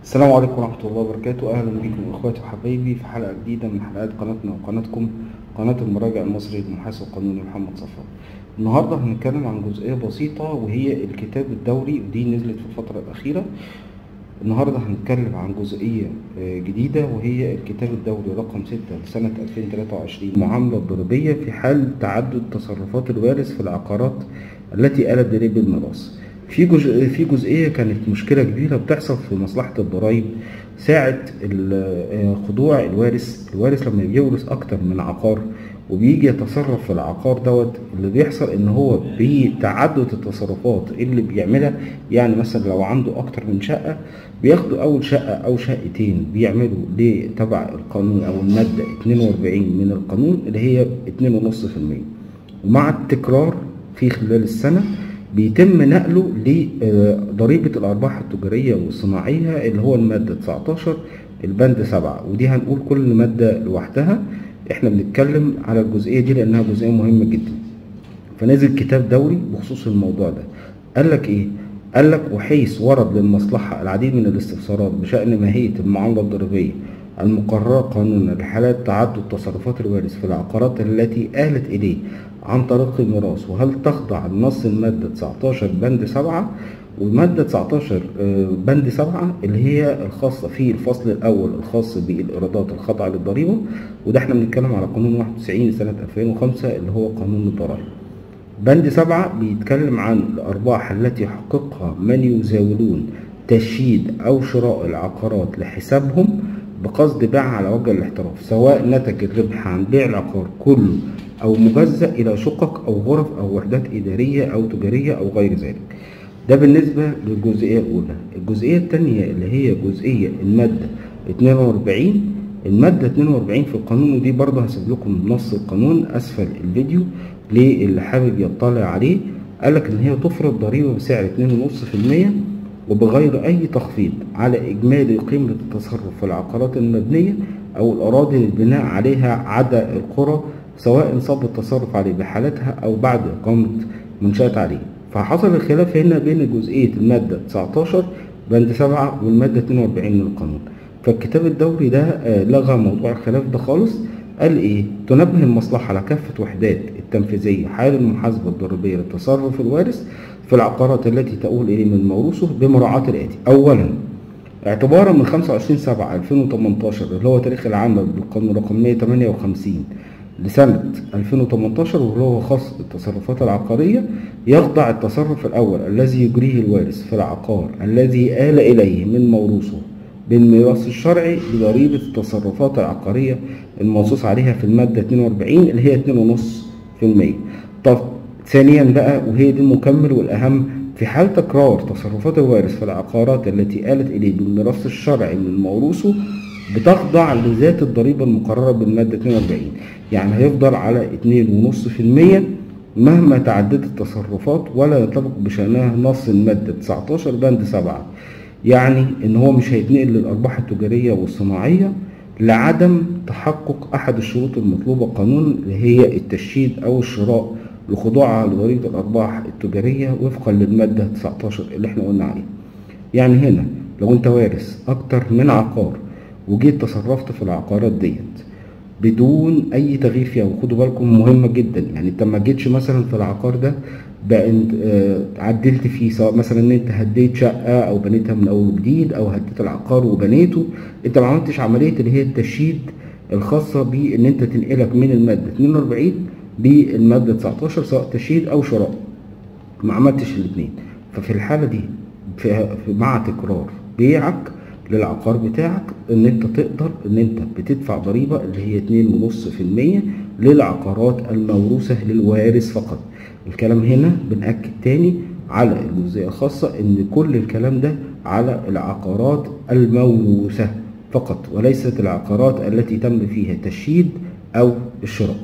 السلام عليكم ورحمة الله وبركاته. أهلا بكم إخواتي وحبايبي في حلقة جديدة من حلقات قناتنا وقناتكم قناة المراجع المصري للمحاسب القانوني محمد صفار. النهاردة هنتكلم عن جزئية بسيطة وهي الكتاب الدوري، ودي نزلت في الفترة الأخيرة. النهاردة هنتكلم عن جزئية جديدة وهي الكتاب الدوري رقم 6 لسنة 2023، المعاملة الضريبية في حال تعدد تصرفات الوارث في العقارات التي آلت إليه بالميراث. في جزئية كانت مشكلة كبيرة بتحصل في مصلحة الضرايب ساعة خضوع الوارث لما بيورث أكتر من عقار وبيجي يتصرف في العقار دوت. اللي بيحصل إن هو بتعدد التصرفات اللي بيعملها، يعني مثلا لو عنده أكتر من شقة بياخدوا أول شقة أو شقتين بيعملوا تبع القانون أو المادة 42 من القانون اللي هي 2.5%، ومع التكرار في خلال السنة بيتم نقله لضريبة الأرباح التجارية والصناعية اللي هو المادة 19 البند 7، ودي هنقول كل مادة لوحدها. احنا بنتكلم على الجزئية دي لأنها جزئية مهمة جدا. فنزل كتاب دوري بخصوص الموضوع ده. قال لك ايه؟ قال لك وحيث ورد للمصلحة العديد من الاستفسارات بشأن ماهية المعاملة الضريبية المقررة قانونا لحالات تعدد تصرفات الوارث في العقارات التي آلت إليه عن طريق الميراث، وهل تخضع لنص المادة 19 بند 7، والمادة 19 بند 7 اللي هي الخاصة في الفصل الأول الخاص بالإيرادات الخاضعة للضريبة، وده احنا بنتكلم على قانون 91 سنة 2005 اللي هو قانون الضرائب. بند 7 بيتكلم عن الأرباح التي يحققها من يزاولون تشييد أو شراء العقارات لحسابهم بقصد بيعها على وجه الاحتراف، سواء نتج الربح عن بيع العقار كله أو مجزأ إلى شقق أو غرف أو وحدات إدارية أو تجارية أو غير ذلك. ده بالنسبة للجزئية الأولى. الجزئية الثانية اللي هي جزئية المادة 42. المادة 42 في القانون، ودي برضه هسيب لكم نص القانون أسفل الفيديو للي حابب يطلع عليه. قالك إن هي تفرض ضريبة بسعر 2.5% وبغير أي تخفيض على إجمالي قيمة التصرف في العقارات المبنية أو الأراضي للبناء عليها عدا القرى، سواء صاب التصرف عليه بحالتها أو بعد إقامة منشأة عليه. فحصل الخلاف هنا بين جزئية المادة 19 بند 7 والمادة 42 من القانون. فالكتاب الدوري ده لغى موضوع الخلاف ده خالص. قال ايه؟ تنبه المصلحة على كافة وحدات التنفيذية حال المحاسبة الضريبية لتصرف الوارث في العقارات التي تؤول إليه من موروثه بمراعاة الآتي. أولا، اعتبارا من 25/7/2018 اللي هو تاريخ العمل بالقانون رقم 158 لسنة 2018 واللي هو خاص بالتصرفات العقارية، يخضع التصرف الأول الذي يجريه الوارث في العقار الذي آل إليه من موروثه بالميراث الشرعي بضريبة التصرفات العقارية المنصوص عليها في المادة 42 اللي هي 2.5%. طب ثانيا بقى، وهي دي المكمل والأهم، في حال تكرار تصرفات الوارث في العقارات التي آلت إليه بالميراث الشرعي من موروثه بتخضع لذات الضريبة المقررة بالمادة 42، يعني هيفضل على 2.5% مهما تعددت التصرفات ولا ينطبق بشأنها نص المادة 19 بند 7. يعني ان هو مش هيتنقل للارباح التجارية والصناعية لعدم تحقق احد الشروط المطلوبة قانونا اللي هي التشييد او الشراء لخضوعها لضريبة الارباح التجارية وفقا للمادة 19 اللي احنا قلنا عليها. يعني هنا لو انت وارث اكتر من عقار وجيت تصرفت في العقارات ديت بدون اي تغيير فيها، وخدوا بالكم مهمه جدا، يعني انت ما جيتش مثلا في العقار ده بقى انت عدلت فيه، سواء مثلا ان انت هديت شقه او بنيتها من اول وجديد او هديت العقار وبنيته، انت ما عملتش عمليه اللي هي التشييد الخاصه بان انت تنقلك من الماده 42 للماده 19 سواء تشييد او شراء، ما عملتش الاثنين. ففي الحاله دي مع تكرار بيعك للعقار بتاعك ان انت تقدر ان انت بتدفع ضريبة اللي هي 2.5% للعقارات الموروثة للوارث فقط. الكلام هنا بنأكد تاني على الجزئية الخاصة ان كل الكلام ده على العقارات الموروثة فقط وليست العقارات التي تم فيها تشييد او الشراء.